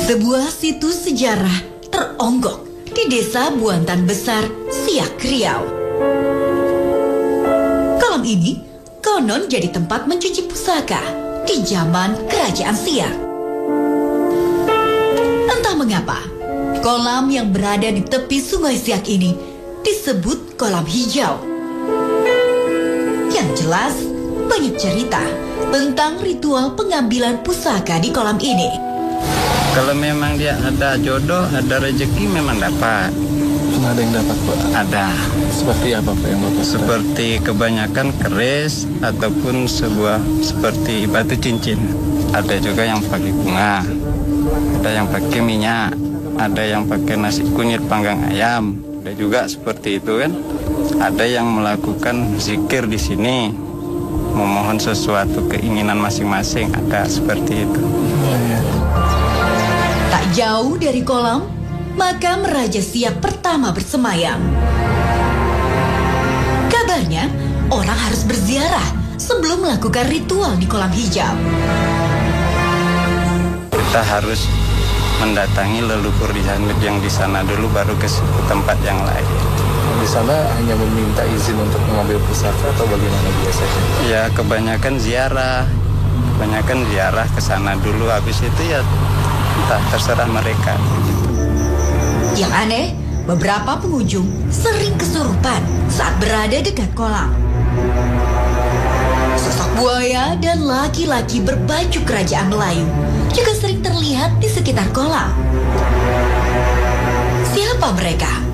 Sebuah situs sejarah teronggok di desa Buantan Besar, Siak, Riau. Kolam ini konon jadi tempat mencuci pusaka di zaman Kerajaan Siak. Entah mengapa, kolam yang berada di tepi Sungai Siak ini disebut kolam hijau. Yang jelas, banyak cerita tentang ritual pengambilan pusaka di kolam ini. Kalau memang dia ada jodoh, ada rezeki memang dapat. Ada yang dapat, Pak? Ada. Seperti apa, Pak, yang Bapak? Seperti kebanyakan keris ataupun seperti batu cincin. Ada juga yang pakai bunga, ada yang pakai minyak, ada yang pakai nasi kunyit panggang ayam. Ada juga seperti itu kan. Ada yang melakukan zikir di sini, memohon sesuatu keinginan masing-masing. Ada seperti itu. Tak jauh dari kolam, makam Raja Siak pertama bersemayam. Kabarnya, orang harus berziarah sebelum melakukan ritual di kolam hijau. Kita harus mendatangi leluhur yang di sana dulu, baru ke tempat yang lain. Di sana hanya meminta izin untuk mengambil pusaka atau bagaimana biasanya? Ya, kebanyakan ziarah ke sana dulu, habis itu ya entah, terserah mereka. Yang aneh, beberapa pengunjung sering kesurupan saat berada dekat kolam. Sosok buaya dan laki-laki berbaju kerajaan Melayu juga sering terlihat di sekitar kolam. Siapa mereka?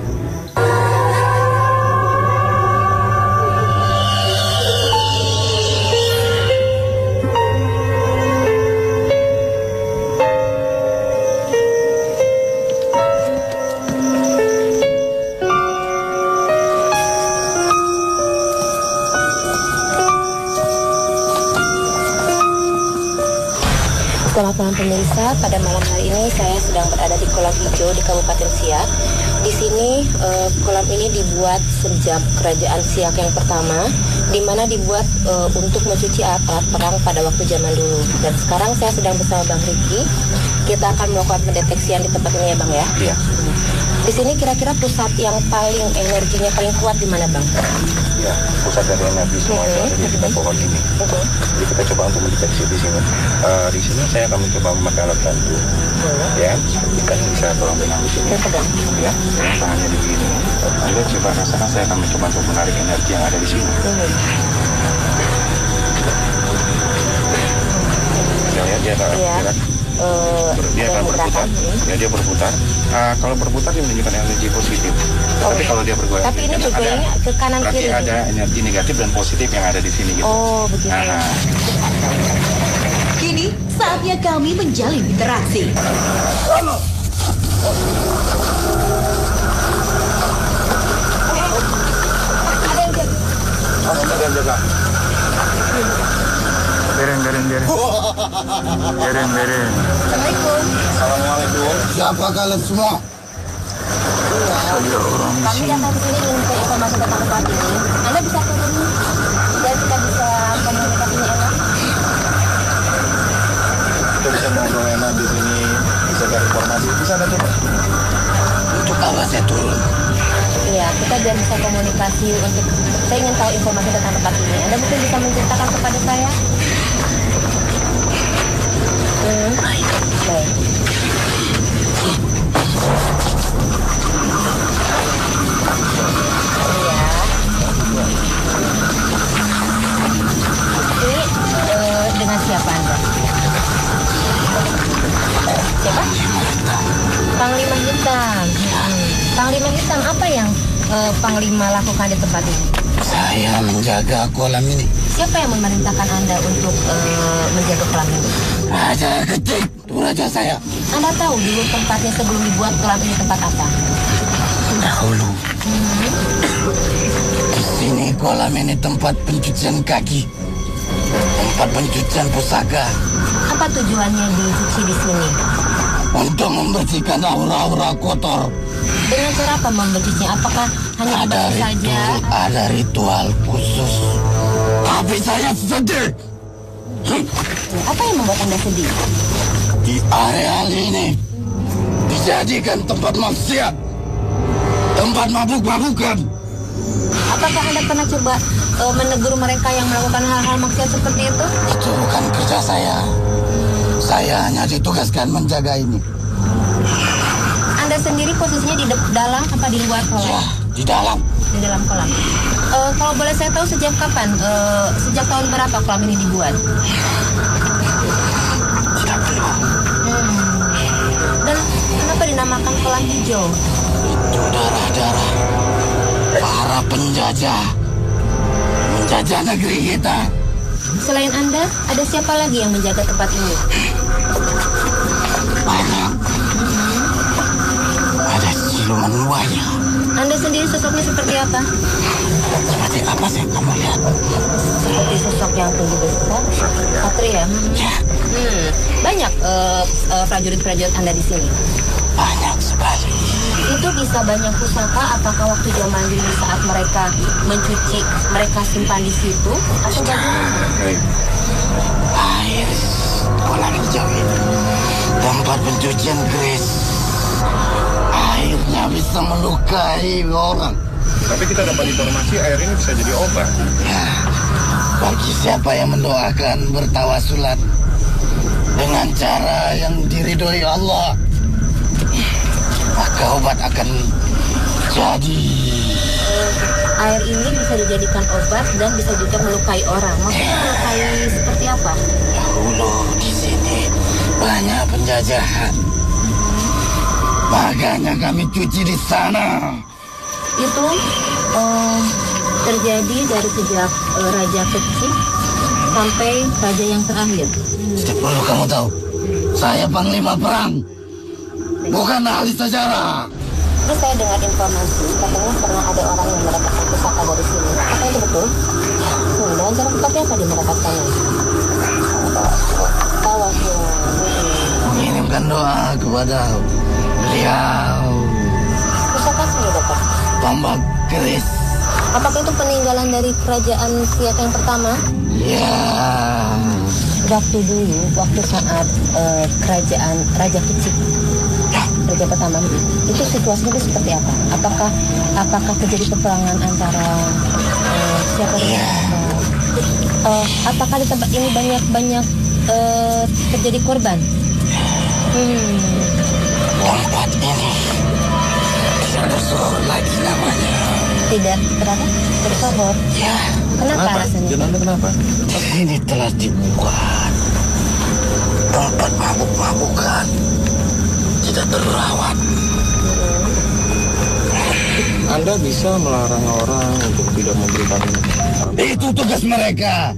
Selamat malam pemirsa, pada malam hari ini saya sedang berada di kolam hijau di Kabupaten Siak. Di sini kolam ini dibuat sejak Kerajaan Siak yang pertama, di mana dibuat untuk mencuci alat-alat perang pada waktu zaman dulu. Dan sekarang saya sedang bersama Bang Riki. Kita akan melakukan pendeteksian di tempat ini ya Bang ya. Iya. Di sini kira-kira pusat yang paling energinya paling kuat di mana Bang? Ya, pusat dari energi semua itu ada di dekat pohon ini. Jadi kita coba untuk mendeteksi di sini. Di sini saya akan mencoba memakai alat bantu. Ya, ikan bisa tolong pegang di sini. Ya, tangannya di sini. Anda coba rasakan, saya akan mencoba untuk menarik energi yang ada di sini. Dia gerak. Dia akan berputar. Ya, dia berputar. Kalau berputar dia menunjukkan energi positif. Tapi kalau dia bergoyang, tapi ini bergoyangnya ke kanan kiri. Berarti ada energi negatif dan positif yang ada di sini gitu. Oh, begitu. Kini saatnya kami menjalin interaksi. Ada yang jaga. Biarin. Assalamualaikum. Siapa kalian semua? Kami datang ke sini untuk informasi tentang tempat ini. Anda bisa turun dan kita bisa komunikasinya enak. Kita bisa ngobrol enak di sini, bisa cari informasi. Bisa ada coba. Untuk apa saya turun? Iya, kita biar bisa komunikasi untuk saya ingin tahu informasi tentang tempat ini. Anda mungkin bisa menceritakan kepada saya. Baik. Ini dengan siapa Anda? Siapa? Panglima Hitam. Panglima Hitam, apa yang Panglima lakukan di tempat ini? Saya menjaga kolam ini. Siapa yang memerintahkan Anda untuk menjaga kolam ini? Raja Ketik, itu raja saya. Anda tahu dulu tempatnya sebelum dibuat kolam ini tempat apa? Dahulu. Di sini kolam ini tempat pencucian kaki. Tempat pencucian pusaka. Apa tujuannya dicuci di sini? Untuk membersihkan aura-aura kotor. Dengan cara apa membersihnya? Apakah hanya dibasuh saja? Ada ritual khusus. Tapi saya sedih. Apa yang membuat Anda sedih? Di area ini dijadikan tempat maksiat, tempat mabuk-mabukan. Apakah Anda pernah coba menegur mereka yang melakukan hal-hal maksiat seperti itu? Itu bukan kerja saya. Saya hanya ditugaskan menjaga ini. Anda sendiri posisinya di dalam apa di luar kolam? Ya, di dalam. Di dalam kolam. Kalau boleh saya tahu sejak kapan? Sejak tahun berapa kolam ini dibuat? Tidak perlu. Dan kenapa dinamakan kolam hijau? Itu darah-darah para penjajah menjajah negeri kita. Selain Anda, ada siapa lagi yang menjaga tempat ini? Banyak. Ada siluman buaya. Anda sendiri sosoknya seperti apa? Seperti apa sih kamu lihat? Seperti sosok yang tinggi besar. Satria. Ya, Banyak prajurit-prajurit Anda di sini. banyak sekali. Itu bisa banyak pusaka. Apakah waktu zaman dulu saat mereka mencuci, mereka simpan di situ? Atau bagaimana? Air kolam hijau ini tempat pencucian keris. Airnya bisa melukai orang. Tapi kita dapat informasi air ini bisa jadi obat. Ya, bagi siapa yang mendoakan bertawasulat dengan cara yang diridhoi Allah, maka obat akan jadi. Air ini bisa dijadikan obat dan bisa juga melukai orang. Maksudnya melukai seperti apa? Dahulu di sini banyak penjajahan, makanya kami cuci di sana. Itu terjadi dari sejak raja kecil sampai raja yang terakhir. Tidak perlu kamu tahu, saya panglima perang, bukan ahli sejarah. Terus saya dengar informasi katanya pernah ada orang yang mendapatkan pusaka dari sini. Apa itu betul? Dan cara seperti apa dia mendapatkannya? Tawasnya. Mengirimkan doa kepada beliau. Pusaka sendiri dapat. Tombak keris. Apakah itu peninggalan dari kerajaan Siak yang pertama? Ya, Waktu dulu, waktu saat kerajaan Raja Kecil, Raja pertama, itu situasinya itu seperti apa? Apakah terjadi peperangan antara siapa dengan siapa? Apakah di tempat ini banyak terjadi korban? tempat ini tidak tersohor lagi namanya. Tidak, kenapa? Tersohor. Ya, Kenapa alasannya? Kenapa? Kenapa? ini telah dibuat tempat mabuk-mabukan, tidak terawat. Anda bisa melarang orang untuk tidak memberikan Itu tugas mereka.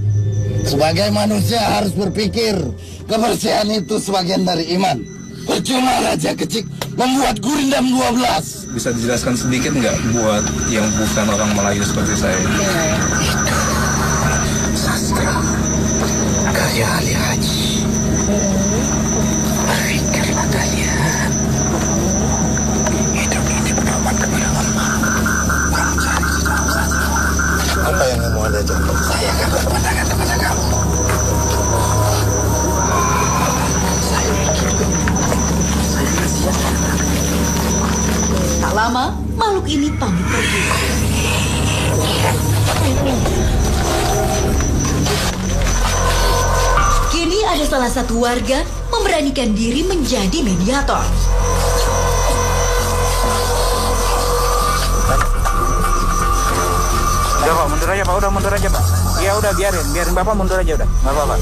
Sebagai manusia harus berpikir kebersihan itu sebagian dari iman. Percuma Raja Kecil membuat gurindam 12. Bisa dijelaskan sedikit nggak buat yang bukan orang Melayu seperti saya? Sastra karya ahli haji. Berpikirlah kalian. Hidup ini berdoa kepada Allah. Kamu cari di dalam saja. Apa yang mau Anda contoh? Saya akan berpandangan kepada kamu. Saya pikir saya kasihan. Tak lama, makhluk ini pamit pergi. Kini ada salah satu warga memberanikan diri menjadi mediator. Udah Pak, mundur aja Pak, udah mundur aja Pak. Ya udah biarin Bapak mundur aja udah, nggak apa-apa.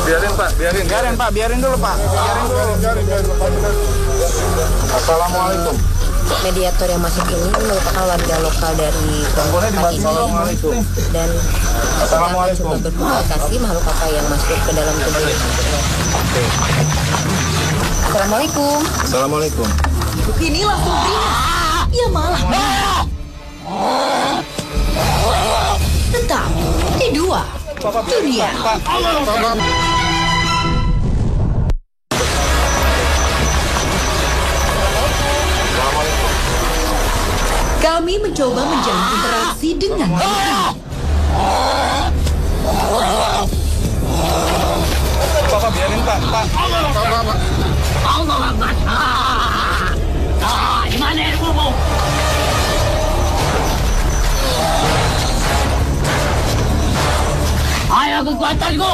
Biarin Pak, Biarin dulu Pak, biarin dulu. Assalamualaikum. Mediator yang masuk ini merupakan warga lokal dari tempat ini dan Assalamualaikum. coba berkomunikasi makhluk apa yang masuk ke dalam tubuh. Assalamualaikum. Assalamualaikum. Makhluk ini langsung beringas. Ia malah menang. Tetap di dua dunia. Kami mencoba menjalin interaksi dengan mereka. Bapak biarin Pak. Inilah kekuatanku.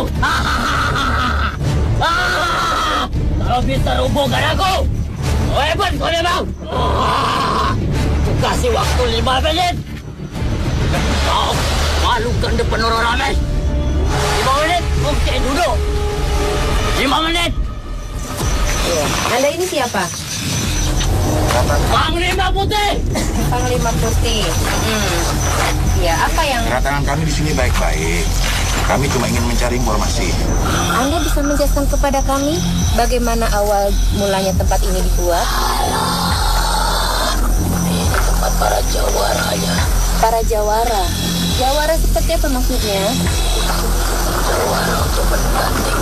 Kalau bisa robohkan aku, hebat kau memang. Aku kasih waktu 5 menit. Kau malukan depan orang ramai. 5 menit, bukti duduk. 5 menit. Ya. Anda ini siapa? Panglima Putih. Panglima Putih. Ya, apa yang... Kedatangan kami di sini baik-baik. Kami cuma ingin mencari informasi. Anda bisa menjelaskan kepada kami bagaimana awal mulanya tempat ini dibuat? Ini tempat para jawara ya. Para jawara. Jawara seperti apa maksudnya? Jawara untuk bertanding.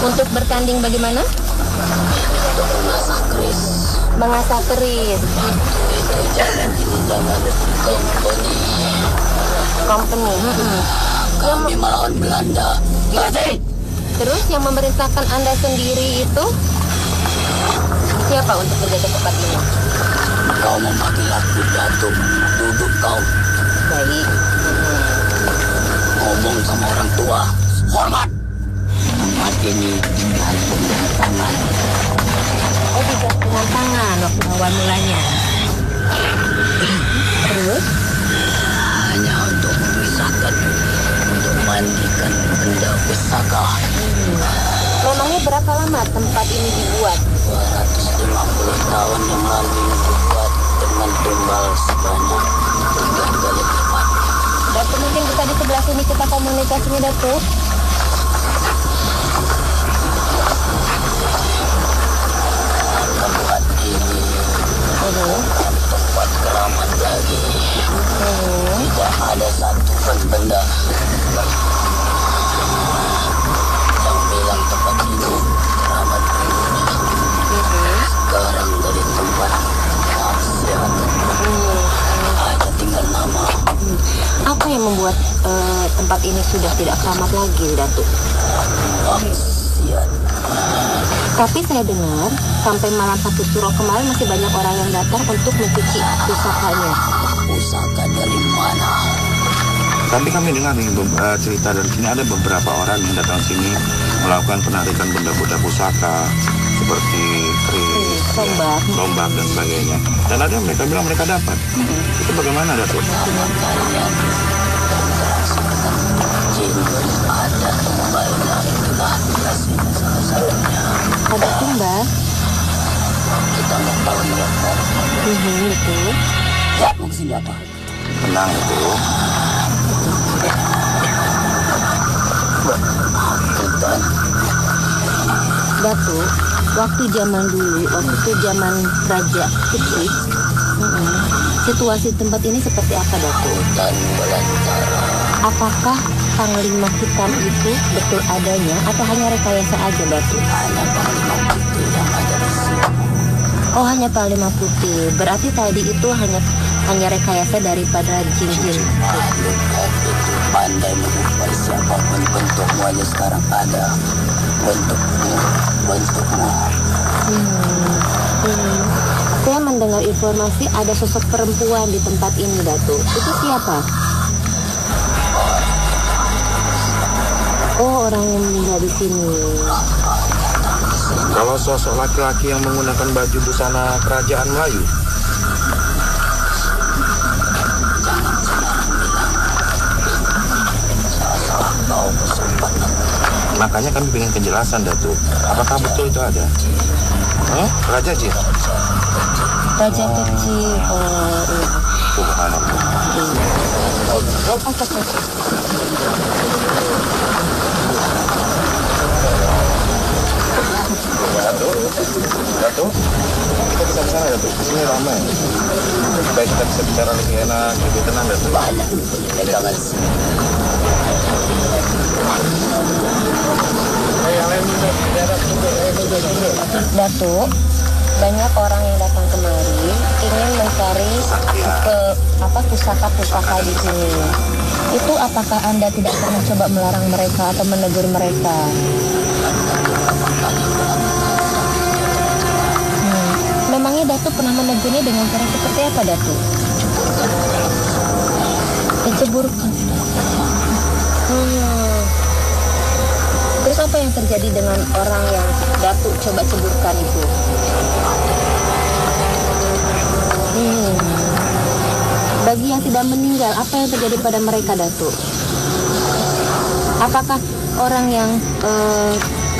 Untuk bertanding bagaimana? Untuk mengasah keris. Mengasah keris. Itu jangan Company. Kami melawan Belanda. Ngerti? Terus yang memerintahkan Anda sendiri itu siapa untuk menjaga tempat ini? Kau memanggil aku Datuk. Duduk kau. Baik. Ngomong sama orang tua. Hormat. Tempat ini tinggal dengan tangan. Oh, digas dengan tangan waktu awal mulanya. Terus? Hanya untuk memisahkan, untuk mandikan benda pusaka. Memangnya berapa lama tempat ini dibuat? 250 tahun yang lalu dibuat dengan tumbal sebanyak 3 kali lipat. Datuk mungkin bisa di sebelah sini kita komunikasinya, Datuk. Tempat ini tempat keramat lagi. Tidak ada satu pun benda yang bilang tempat ini keramat dulunya. Sekarang dari tempat kesehatan hanya tinggal nama. Apa yang membuat tempat ini sudah tidak keramat lagi, Datuk? Maksiat. Tapi saya dengar sampai malam 1 Suro kemarin masih banyak orang yang datang untuk mencuci pusakanya. Pusaka dari mana? Tapi kami dengar nih cerita dari sini ada beberapa orang yang datang sini melakukan penarikan benda-benda pusaka seperti keris, tombak, tombak dan sebagainya. Dan ada yang mereka bilang mereka dapat. Itu bagaimana, Datuk? Kalian jin ada tumbalnya itulah hasilnya salah satunya. Ada tumbal? Kita nggak tahu mereka. Betul. Ya, maksudnya apa? Tenang itu. Kebetulan Datuk, waktu zaman dulu, waktu itu zaman Raja Kecil, situasi tempat ini seperti apa, Datuk? hutan belantara. Apakah Panglima Hitam itu betul adanya atau hanya rekayasa aja, Datuk? Hanya Panglima Putih yang ada di sini. Oh, hanya Panglima Putih. Berarti tadi itu hanya rekayasa daripada jin-jin. Makhluk itu pandai menyerupai siapapun. Bentukmu aja sekarang ada. Bentukmu. Saya mendengar informasi ada sosok perempuan di tempat ini, Datuk. Itu siapa? Oh, orang yang meninggal di sini. Kalau sosok laki-laki yang menggunakan baju busana kerajaan Melayu, makanya kami ingin kejelasan, Datuk. Apakah betul itu ada? Raja Jin? Raja Kecil. Oh, iya. Subhanallah. Datuk, kita bisa ke sana, Datuk. Di sini ramai. Supaya kita bisa bicara lebih enak, lebih tenang, Datuk. Banyak pegangan sini. Datuk, banyak orang yang datang kemari ingin mencari pusaka-pusaka di sini. Itu apakah Anda tidak pernah coba melarang mereka atau menegur mereka? Memangnya Datuk pernah menegurnya dengan cara seperti apa, Datuk? Diceburkan. Terus apa yang terjadi dengan orang yang Datuk coba ceburkan itu? Bagi yang tidak meninggal, apa yang terjadi pada mereka, Datuk? Apakah orang yang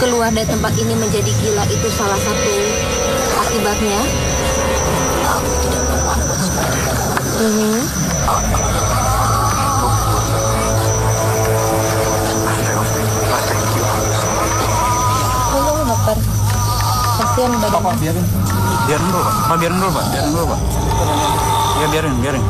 keluar dari tempat ini menjadi gila itu salah satu akibatnya? Aku tidak bermaksud seperti itu. Tolong, dokter. Kasihan badan. Pak, biarin dulu, Pak. Biarin dulu, Pak. Ya, biarin.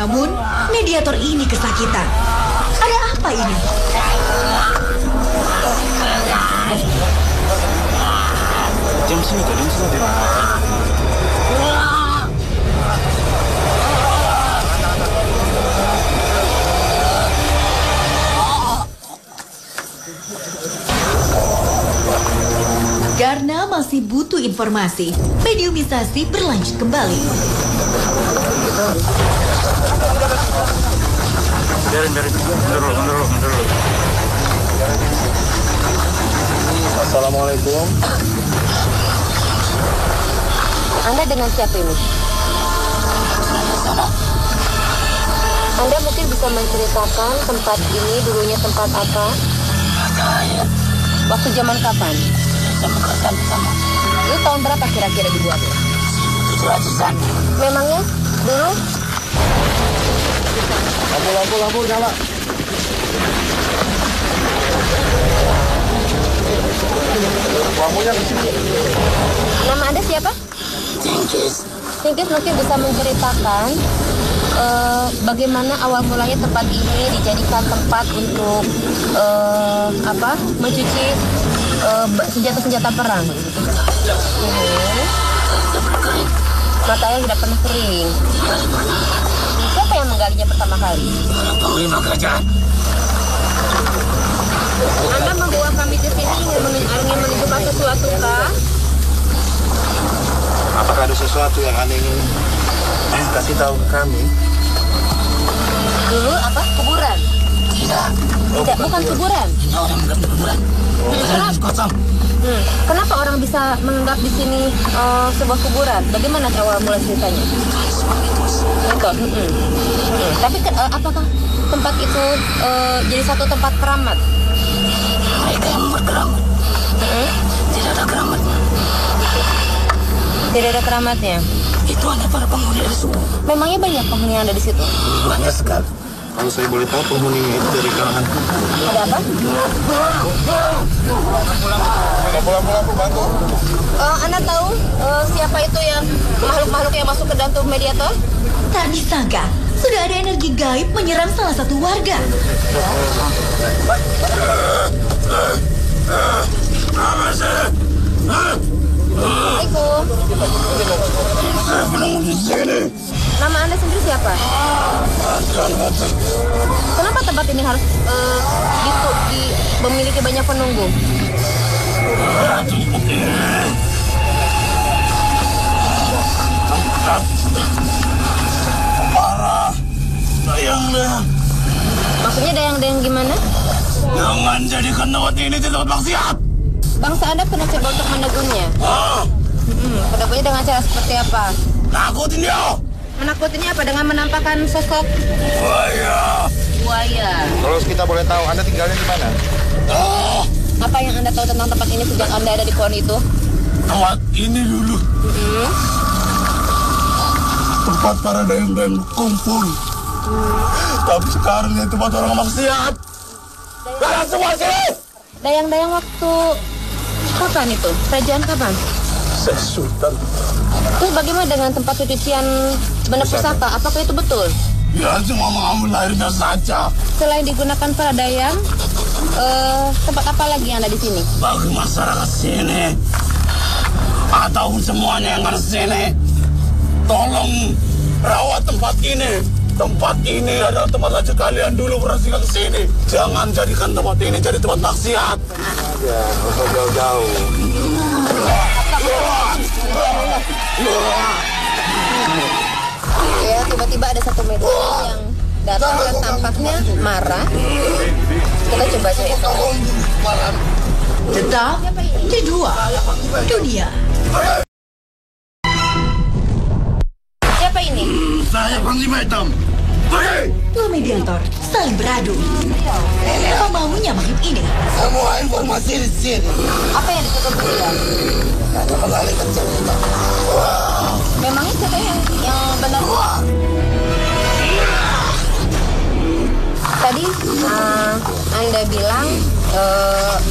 Namun, mediator ini kesakitan. Ada apa ini? Jam sini. Karena masih butuh informasi, mediumisasi berlanjut kembali. Biarin. Mundur dulu. Assalamualaikum. Anda dengan siapa ini? Anda mungkin bisa menceritakan tempat ini dulunya tempat apa? Waktu zaman kapan? Zaman pertama. Itu tahun berapa kira-kira dibuatnya? 700-an. Memangnya dulu? Lampu nyala. Lampunya di sini. Nama Anda siapa? Tingkis. Tingkis mungkin bisa menceritakan bagaimana awal mulanya tempat ini dijadikan tempat untuk mencuci senjata-senjata perang. Matanya tidak pernah kering. Siapa yang menggalinya pertama kali? Panglima kerajaan. Anda membawa kami ke sini ingin menunjukkan sesuatu kah? Apakah ada sesuatu yang Anda ingin kasih tahu ke kami? Dulu apa? Kuburan? Tidak. Tidak, bukan kuburan. Ini orang bukan kuburan. Ini kosong. Kenapa orang bisa menganggap di sini sebuah kuburan? Bagaimana awal mula ceritanya? Mitos. Tapi apakah tempat itu jadi satu tempat keramat? Mereka yang berkeramat. Tidak ada keramatnya. Tidak ada keramatnya. Itu hanya para penghuni dari suku. Memangnya banyak penghuni yang ada di situ? Banyak sekali. Kalau saya boleh tahu penghuninya itu dari kalangan. Ada apa? Lampu bantu. Anda tahu siapa itu yang makhluk-makhluk yang masuk ke dalam tubuh mediator? Tak disangka, sudah ada energi gaib menyerang salah satu warga. Assalamualaikum. Saya menunggu di sini. Nama Anda sendiri siapa? Kenapa tempat ini harus memiliki banyak penunggu? Parah. Dayang. Maksudnya dayang-dayang gimana? Jangan jadikan tempat ini tempat maksiat. Bangsa Anda pernah coba untuk menegurnya? Menegurnya dengan cara seperti apa? Takutin dia. Menakutinya apa? Dengan menampakkan sosok buaya. Kalau kita boleh tahu, Anda tinggalnya di mana? Apa yang Anda tahu tentang tempat ini sejak Anda ada di pohon itu? Tempat ini dulu tempat para dayang-dayang kumpul. Tapi sekarang ini tempat orang maksiat. Kalian semua sini. Dayang-dayang waktu kapan itu? Kerajaan kapan? Saya Sultan. Terus bagaimana dengan tempat pencucian benda pusaka? Apakah itu betul? Ya cuma mengambil airnya saja. Selain digunakan para dayang, tempat apa lagi yang ada di sini? Bagi masyarakat sini ataupun semuanya yang ada di sini, tolong rawat tempat ini. Tempat ini adalah tempat raja kalian dulu pernah singgah ke sini. Jangan jadikan tempat ini jadi tempat maksiat. Ya, usah jauh-jauh. Ya, tiba-tiba ada satu media yang datang dan tampaknya marah. Kita coba cek. Tetap di dua dunia. Siapa ini? Saya Panglima Hitam. Dua mediator saling beradu. Apa maunya makin ini? Semua informasi di sini. Apa yang ditutup dia? Hanya mengalihkan cerita. Memangnya siapa yang benar? Tadi Anda bilang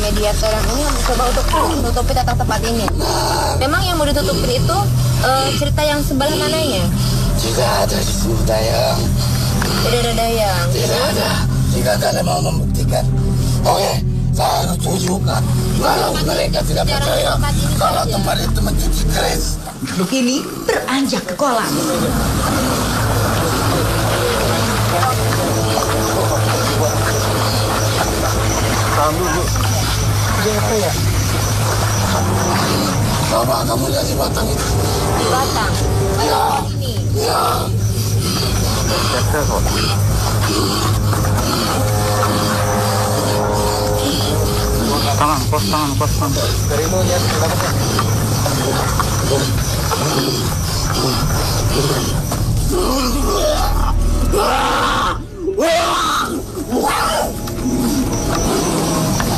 mediator yang ini mencoba untuk menutupi tata tempat ini. Memang yang mau ditutupin itu cerita yang sebelah mananya? Tidak ada di sini Dayang. Tidak ada Dayang. Tidak ada. Jika kalian mau membuktikan, oke, saya harus tunjukkan. Kalau mereka tidak percaya, kalau tempat itu mencuci keris. Makhluk ini beranjak ke kolam. Coba kamu lihat di batang itu. Di batang. Ya. Ini. Ya. Tangan, kos tangan.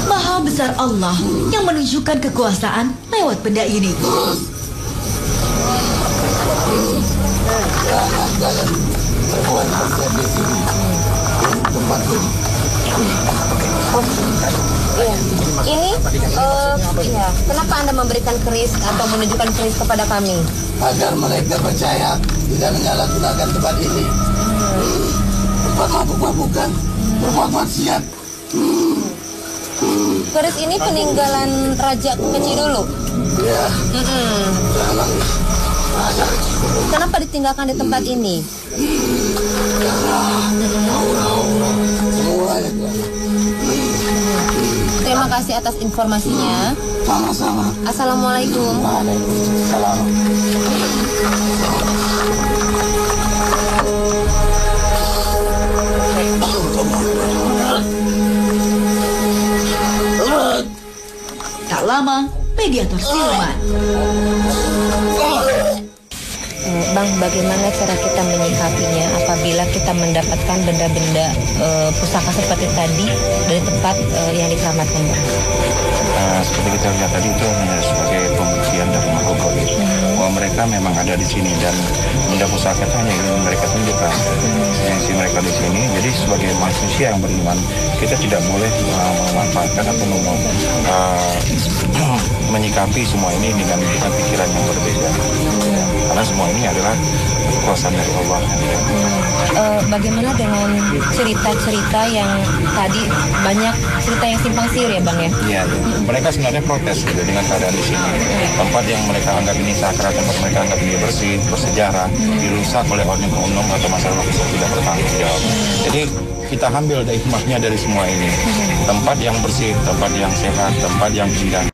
Maha besar Allah yang menunjukkan kekuasaan lewat benda ini. Iya. Ini ya. Kenapa Anda memberikan keris atau menunjukkan keris kepada kami? Agar mereka percaya tidak menyalahgunakan tempat ini. Tempat mabuk-mabukan, berbuat maksiat. Keris ini peninggalan Raja Kecil dulu. Ya, jangan. Kenapa ditinggalkan di tempat ini? Semuanya. Terima kasih atas informasinya. Sama-sama. Assalamualaikum. Waalaikumsalam. Tak lama, mediator siluman. Bang, bagaimana cara kita menyikapinya apabila kita mendapatkan benda-benda pusaka seperti tadi dari tempat yang diselamatkan, Bang? Seperti kita lihat tadi itu hanya sebagai pembuktian dari makhluk gaib bahwa mereka memang ada di sini dan benda pusaka itu hanya ingin mereka tunjukkan eksistensi mereka di sini. Jadi sebagai manusia yang beriman, kita tidak boleh memanfaatkan atau menyikapi semua ini dengan pikiran yang berbeda. Karena semua ini adalah kekuasaan dari Allah. Bagaimana dengan cerita-cerita yang tadi banyak cerita yang simpang siur ya, Bang ya? Iya, mereka sebenarnya protes gitu, dengan keadaan di sini. Tempat yang mereka anggap ini sakral, tempat mereka anggap ini bersih, bersejarah, dirusak oleh oknum atau masyarakat yang tidak bertanggung jawab. Jadi kita ambil hikmahnya dari semua ini. Tempat yang bersih, tempat yang sehat, tempat yang indah.